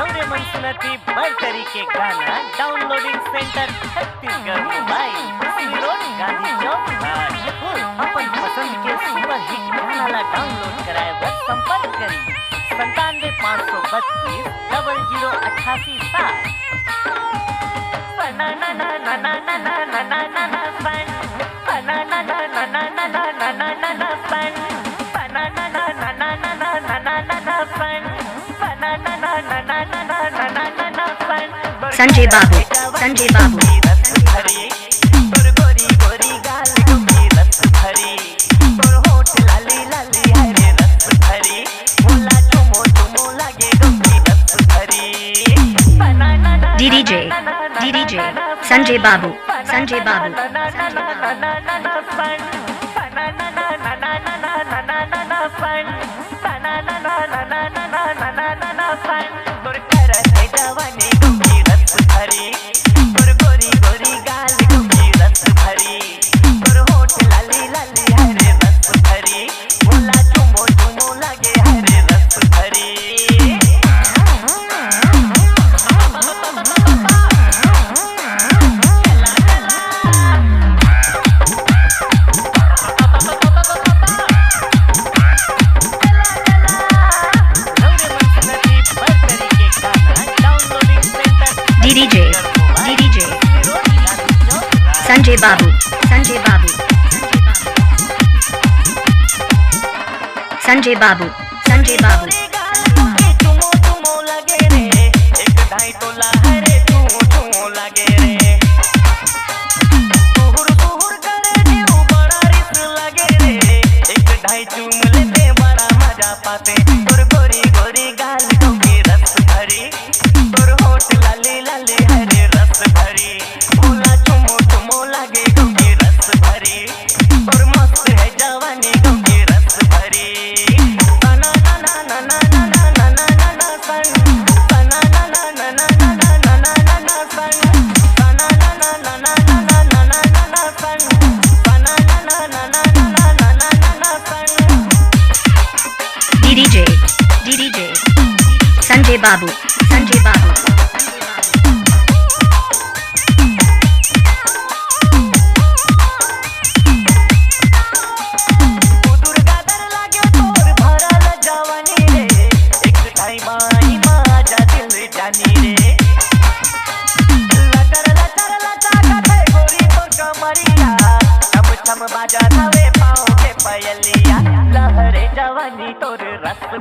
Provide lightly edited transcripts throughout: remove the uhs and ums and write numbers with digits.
नवरे मनसुनती बरतरी के गाना downloading centre Chhattisgarh mobile road Gandhi Chowk Bhagalpur. अपन पसंद के सुपर हिट गाना ला डाउनलोड कराए बर संपर्क करी 97 532 0088 संजय बाबू संजय बाबू डीडीजे संजय बाबू संजय बाबू डीडीजे संजय बाबू संजय बाबू संजय बाबू संजय बाबू डीडीजे संजय बाबू संजय बाबू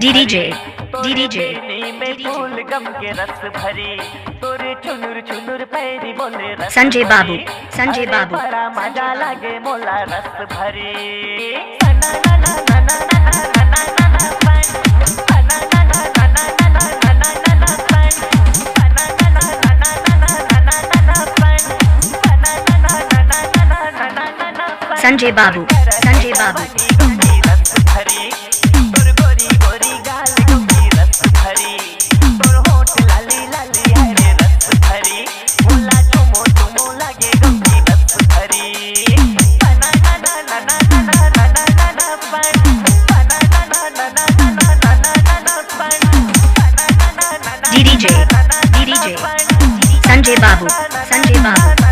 डीडीजे संजय बाबू संजय बाबू मजा लगे मोला रस भरी संजय बाबू संजय बाबू डीडीजे संजय बाबू संजय बाबू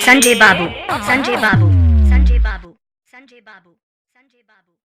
संजय बाबू संजय बाबू संजय बाबू संजय बाबू संजय बाबू